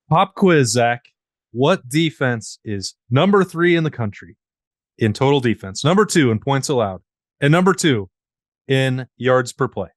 Pop quiz, Zach. What defense is number 3 in the country in total defense, number 2 in points allowed, and number 2 in yards per play?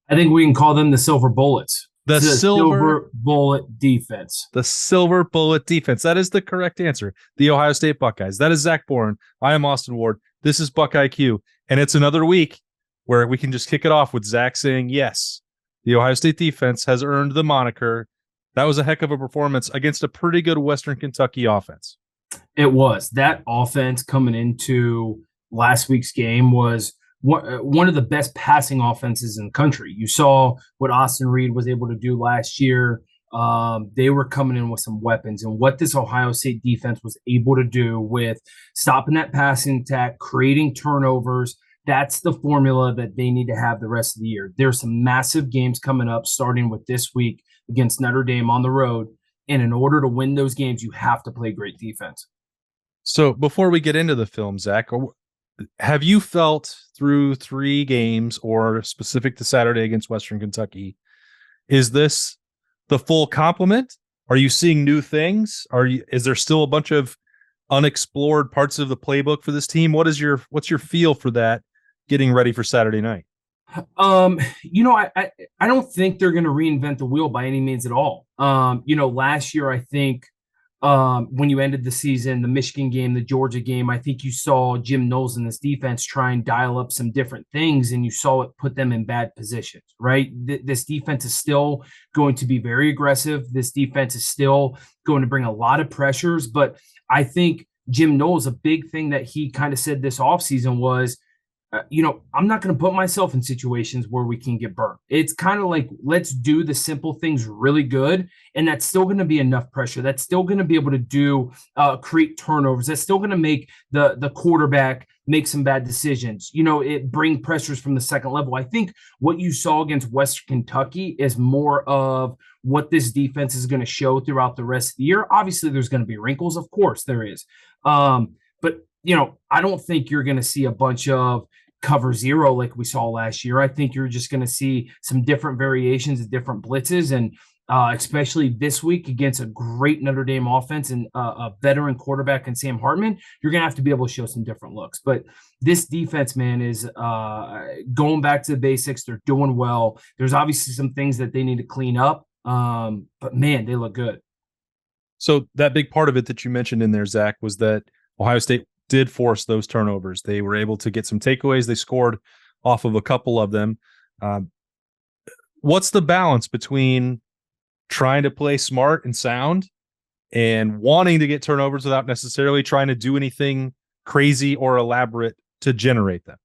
I think we can call them the silver bullets. The The silver, silver bullet defense. the silver bullet defense. That is the correct answer. The Ohio State Buckeyes. That is Zach Boren. I am Austin Ward. This is BuckIQ, and it's another week where we can just kick it off with Zach saying, yes, the Ohio State defense has earned the moniker. That was a heck of a performance against a pretty good Western Kentucky offense. It was. That offense coming into last week's game was one of the best passing offenses in the country. You saw what Austin Reed was able to do last year. They were coming in with some weapons, and what this Ohio State defense was able to do with stopping that passing attack, creating turnovers, that's the formula that they need to have the rest of the year. There's some massive games coming up, starting with this week against Notre Dame on the road. And in order to win those games, you have to play great defense. So before we get into the film, Zach, have you felt through 3 games or specific to Saturday against Western Kentucky, is this the full complement? Are you seeing new things? Is there still a bunch of unexplored parts of the playbook for this team? What's your feel for that getting ready for Saturday night? I don't think they're going to reinvent the wheel by any means at all. Last year, I think when you ended the season, the Michigan game, the Georgia game, I think you saw Jim Knowles and this defense try and dial up some different things, and you saw it put them in bad positions, right? This defense is still going to be very aggressive. This defense is still going to bring a lot of pressures, but I think Jim Knowles, a big thing that he kind of said this offseason was, I'm not going to put myself in situations where we can get burnt. It's kind of like, let's do the simple things really good. And that's still going to be enough pressure. That's still going to be able to create turnovers. That's still going to make the quarterback make some bad decisions. It bring pressures from the second level. I think what you saw against Western Kentucky is more of what this defense is going to show throughout the rest of the year. Obviously, there's going to be wrinkles. Of course there is. But I don't think you're going to see a bunch of cover zero like we saw last year. I think you're just going to see some different variations of different blitzes, and especially this week against a great Notre Dame offense and a veteran quarterback in Sam Hartman, you're going to have to be able to show some different looks. But this defense, man, is going back to the basics. They're doing well. There's obviously some things that they need to clean up, but man, they look good. So that big part of it that you mentioned in there, Zach, was that Ohio State did force those turnovers. They were able to get some takeaways. They scored off of a couple of them. What's the balance between trying to play smart and sound and wanting to get turnovers without necessarily trying to do anything crazy or elaborate to generate them?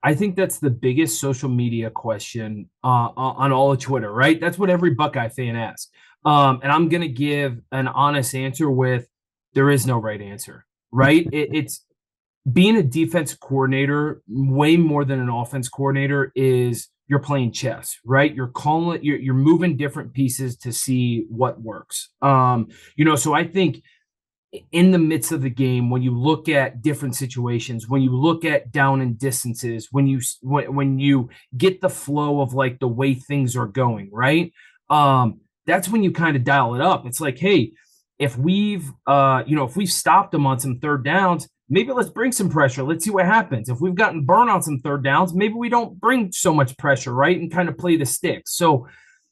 I think that's the biggest social media question on all of Twitter, right? That's what every Buckeye fan asks. And I'm going to give an honest answer with, there is no right answer. Right? It's being a defense coordinator way more than an offense coordinator is you're playing chess, right? You're calling it, you're moving different pieces to see what works. So I think in the midst of the game, when you look at different situations, when you look at down and distances, when you get the flow of like the way things are going, right? That's when you kind of dial it up. It's like, hey, if we've stopped them on some third downs, maybe let's bring some pressure. Let's see what happens. If we've gotten burned on some third downs, maybe we don't bring so much pressure, right? And kind of play the sticks. So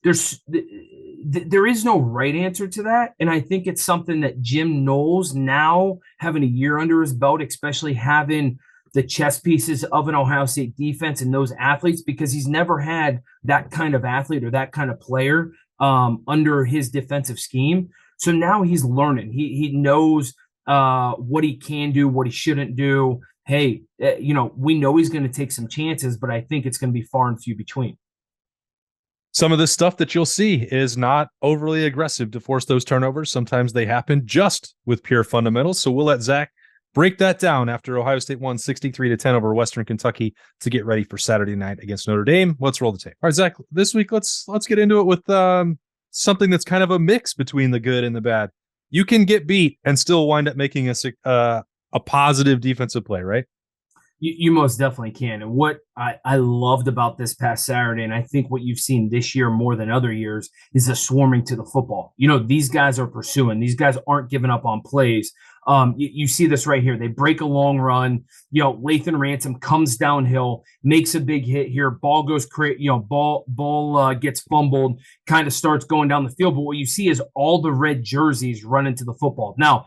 there is no right answer to that. And I think it's something that Jim Knowles, now having a year under his belt, especially having the chess pieces of an Ohio State defense and those athletes, because he's never had that kind of athlete or that kind of player under his defensive scheme. So now he's learning. He knows what he can do, what he shouldn't do. Hey, we know he's going to take some chances, but I think it's going to be far and few between. Some of the stuff that you'll see is not overly aggressive to force those turnovers. Sometimes they happen just with pure fundamentals. So we'll let Zach break that down after Ohio State won 63-10 over Western Kentucky to get ready for Saturday night against Notre Dame. Let's roll the tape. All right, Zach, this week, let's get into it with something that's kind of a mix between the good and the bad. You can get beat and still wind up making a positive defensive play, right? You most definitely can. And what I loved about this past Saturday, and I think what you've seen this year more than other years, is the swarming to the football. These guys are pursuing. These guys aren't giving up on plays. You see this right here. They break a long run. Lathan Ransom comes downhill, makes a big hit here. Ball goes ball gets fumbled, kind of starts going down the field. But what you see is all the red jerseys run into the football. Now,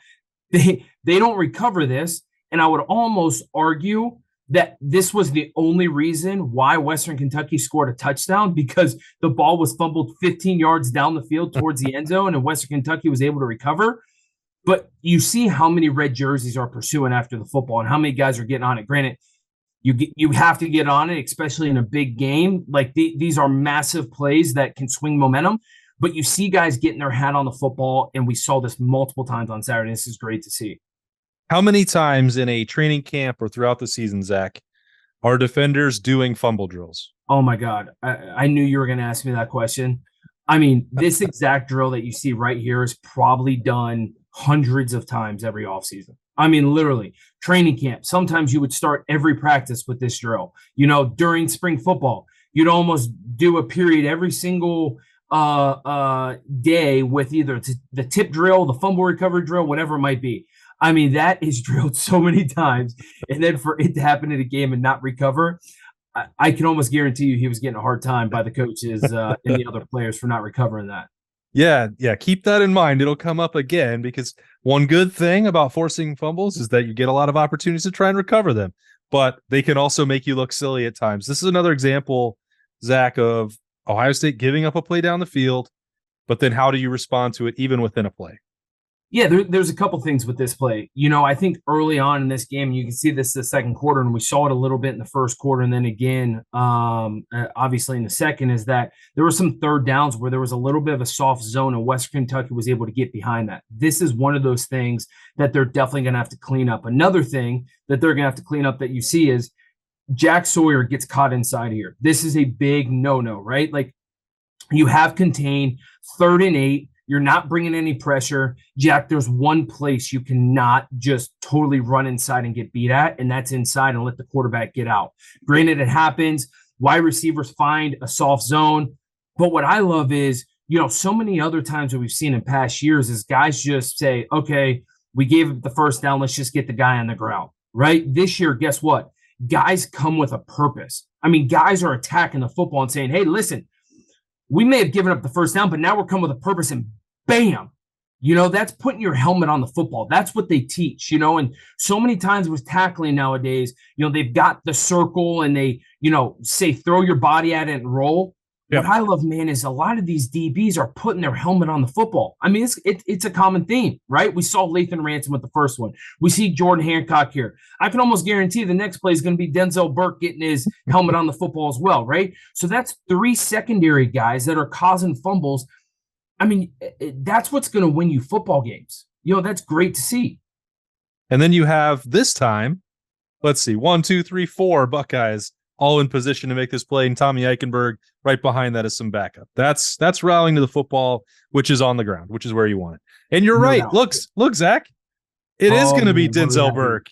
they don't recover this. And I would almost argue that this was the only reason why Western Kentucky scored a touchdown, because the ball was fumbled 15 yards down the field towards the end zone, and Western Kentucky was able to recover. But you see how many red jerseys are pursuing after the football and how many guys are getting on it. Granted, you have to get on it, especially in a big game. Like these are massive plays that can swing momentum. But you see guys getting their hat on the football, and we saw this multiple times on Saturday. This is great to see. How many times in a training camp or throughout the season, Zach, are defenders doing fumble drills? Oh, my God. I knew you were going to ask me that question. I mean, this exact drill that you see right here is probably done hundreds of times every offseason. I mean, literally, training camp. Sometimes you would start every practice with this drill. During spring football, you'd almost do a period every single day with either the tip drill, the fumble recovery drill, whatever it might be. I mean, that is drilled so many times, and then for it to happen in a game and not recover, I can almost guarantee you he was getting a hard time by the coaches and the other players for not recovering that. Yeah. Keep that in mind. It'll come up again, because one good thing about forcing fumbles is that you get a lot of opportunities to try and recover them, but they can also make you look silly at times. This is another example, Zach, of Ohio State giving up a play down the field, but then how do you respond to it even within a play? Yeah, there's a couple things with this play. I think early on in this game, you can see this the second quarter, and we saw it a little bit in the first quarter, and then again, obviously in the second, is that there were some third downs where there was a little bit of a soft zone, and Western Kentucky was able to get behind that. This is one of those things that they're definitely going to have to clean up. Another thing that they're going to have to clean up that you see is Jack Sawyer gets caught inside here. This is a big no-no, right? Like, you have contained 3rd and 8. You're not bringing any pressure. Jack, there's one place you cannot just totally run inside and get beat at, and that's inside and let the quarterback get out. Granted, it happens. Wide receivers find a soft zone. But what I love is, so many other times that we've seen in past years is guys just say, okay, we gave up the first down. Let's just get the guy on the ground, right? This year, guess what? Guys come with a purpose. I mean, guys are attacking the football and saying, hey, listen, we may have given up the first down, but now we're coming with a purpose, and bam, that's putting your helmet on the football. That's what they teach, and so many times with tackling nowadays, they've got the circle and they, say, throw your body at it and roll. Yep. What I love, man, is a lot of these DBs are putting their helmet on the football. I mean, it's a common theme, right? We saw Lathan Ransom with the first one. We see Jordan Hancock here. I can almost guarantee the next play is going to be Denzel Burke getting his helmet on the football as well, right? So that's 3 secondary guys that are causing fumbles. I mean, that's what's going to win you football games. That's great to see. And then you have this time, let's see, 1, 2, 3, 4 Buckeyes all in position to make this play, and Tommy Eichenberg right behind that is some backup. That's rallying to the football, which is on the ground, which is where you want it. And you're right. Look, Zach, it is going to be Denzel Burke.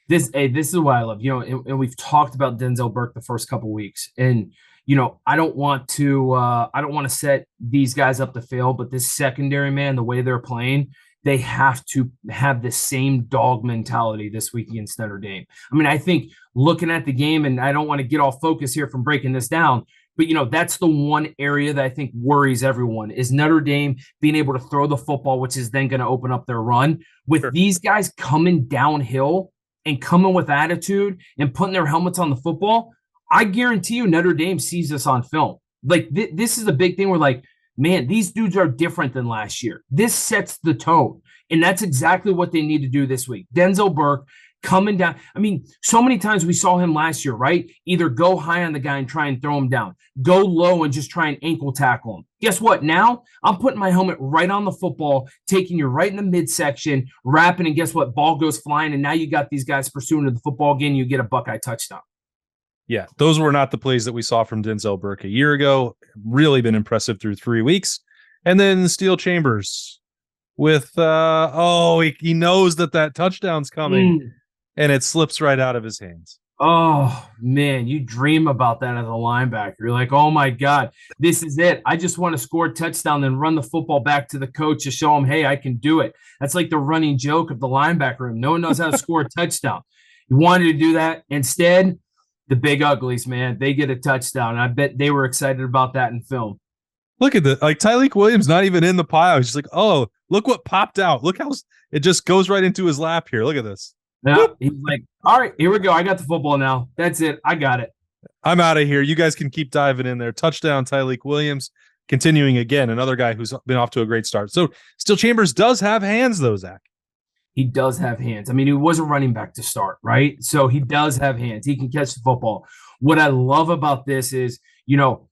This is what I love. And we've talked about Denzel Burke the first couple weeks, and I don't want to set these guys up to fail, but this secondary, man, the way they're playing, they have to have the same dog mentality this week against Notre Dame. I mean, I think looking at the game, and I don't want to get off focus here from breaking this down, but that's the one area that I think worries everyone is Notre Dame being able to throw the football, which is then going to open up their run. With these guys coming downhill and coming with attitude and putting their helmets on the football, I guarantee you Notre Dame sees this on film. Like, this is a big thing where, like, man, these dudes are different than last year. This sets the tone, and that's exactly what they need to do this week. Denzel Burke coming down. I mean, so many times we saw him last year, right? Either go high on the guy and try and throw him down, go low and just try and ankle tackle him. Guess what? Now I'm putting my helmet right on the football, taking you right in the midsection, wrapping, and guess what? Ball goes flying, and now you got these guys pursuing to the football again. You get a Buckeye touchdown. Yeah, those were not the plays that we saw from Denzel Burke a year ago. Really been impressive through 3 weeks. And then Steel Chambers with, he knows that touchdown's coming, and it slips right out of his hands. Oh man, you dream about that as a linebacker. You're like, oh my God, this is it. I just want to score a touchdown, then run the football back to the coach to show him, hey, I can do it. That's like the running joke of the linebacker room. No one knows how to score a touchdown. You wanted to do that. Instead, the big uglies, man, they get a touchdown. I bet they were excited about that in film. Look at the like Tyleik Williams not even in the pile. He's just like, oh, look what popped out. Look how it just goes right into his lap here. Look at this. Yeah, he's like, all right, here we go. I got the football now. That's it. I got it. I'm out of here. You guys can keep diving in there. Touchdown, Tyleik Williams. Continuing again, another guy who's been off to a great start. So Steel Chambers does have hands, though, Zach. He does have hands. I mean, he was a running back to start, right? So he does have hands. He can catch the football. What I love about this is,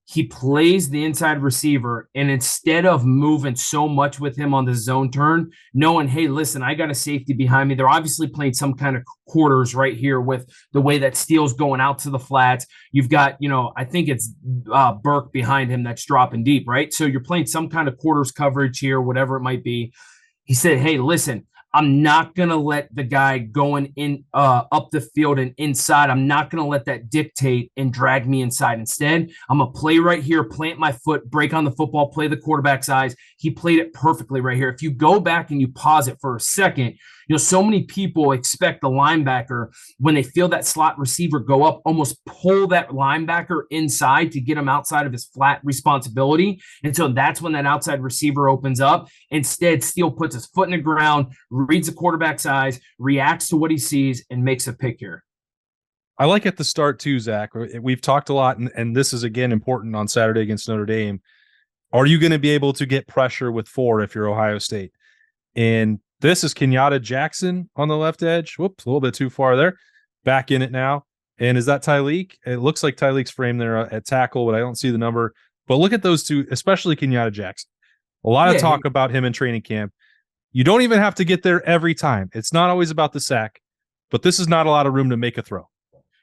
he plays the inside receiver, and instead of moving so much with him on the zone turn, knowing, hey, listen, I got a safety behind me. They're obviously playing some kind of quarters right here with the way that Steele's going out to the flats. You've got, I think it's Burke behind him that's dropping deep, right? So you're playing some kind of quarters coverage here, whatever it might be. He said, hey, listen, I'm not going to let the guy going in up the field and inside. I'm not going to let that dictate and drag me inside. Instead, I'm going to play right here, plant my foot, break on the football, play the quarterback's eyes. He played it perfectly right here. If you go back and you pause it for a second, so many people expect the linebacker, when they feel that slot receiver go up, almost pull that linebacker inside to get him outside of his flat responsibility. And so that's when that outside receiver opens up. Instead, Steele puts his foot in the ground, reads the quarterback's eyes, reacts to what he sees, and makes a pick here. I like at the start too, Zach. We've talked a lot, and this is, again, important on Saturday against Notre Dame. Are you going to be able to get pressure with 4 if you're Ohio State? And this is Kenyatta Jackson on the left edge. Whoops, a little bit too far there. Back in it now. And is that Tyleik? It looks like Tyleik's frame there at tackle, but I don't see the number. But look at those two, especially Kenyatta Jackson. A lot of talk about him in training camp. You don't even have to get there every time. It's not always about the sack, but this is not a lot of room to make a throw.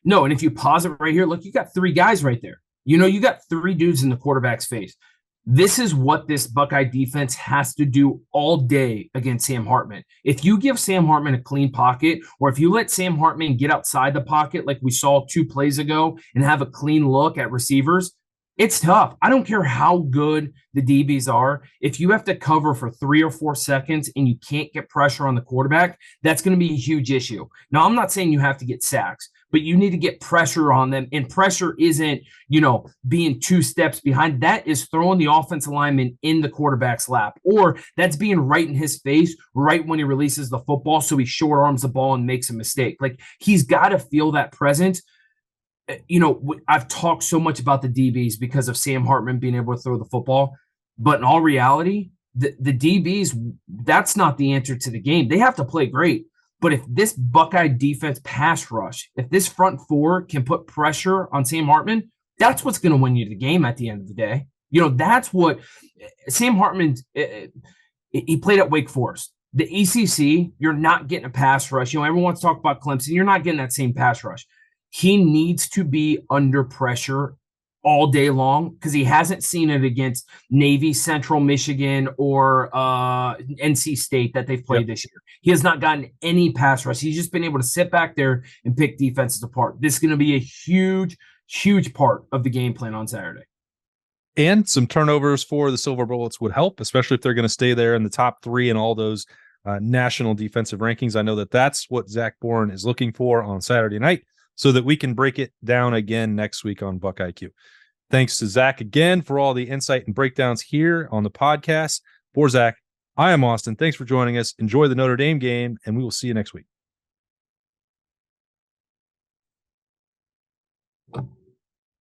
No, and if you pause it right here, look, you got 3 guys right there. You got 3 dudes in the quarterback's face. This is what this Buckeye defense has to do all day against Sam Hartman. If you give Sam Hartman a clean pocket, or if you let Sam Hartman get outside the pocket like we saw 2 plays ago and have a clean look at receivers, it's tough. I don't care how good the DBs are. If you have to cover for 3 or 4 seconds and you can't get pressure on the quarterback, that's going to be a huge issue. Now, I'm not saying you have to get sacks, but you need to get pressure on them. And pressure isn't, being 2 steps behind. That is throwing the offensive lineman in the quarterback's lap, or that's being right in his face right when he releases the football, so he short arms the ball and makes a mistake. Like, he's got to feel that presence. I've talked so much about the DBs because of Sam Hartman being able to throw the football, but in all reality, the DBs, that's not the answer to the game. They have to play great. But if this Buckeye defense pass rush, if this front 4 can put pressure on Sam Hartman, that's what's going to win you the game at the end of the day. That's what Sam Hartman, he played at Wake Forest. The ECC, you're not getting a pass rush. Everyone wants to talk about Clemson. You're not getting that same pass rush. He needs to be under pressure all day long because he hasn't seen it against Navy, Central Michigan, or NC State that they've played this year. He has not gotten any pass rush. He's just been able to sit back there and pick defenses apart. This is going to be a huge, huge part of the game plan on Saturday. And some turnovers for the Silver Bullets would help, especially if they're going to stay there in the top 3 in all those national defensive rankings. I know that that's what Zach Boren is looking for on Saturday night, so that we can break it down again next week on BuckIQ. Thanks to Zach again for all the insight and breakdowns here on the podcast. For Zach, I am Austin. Thanks for joining us. Enjoy the Notre Dame game, and we will see you next week.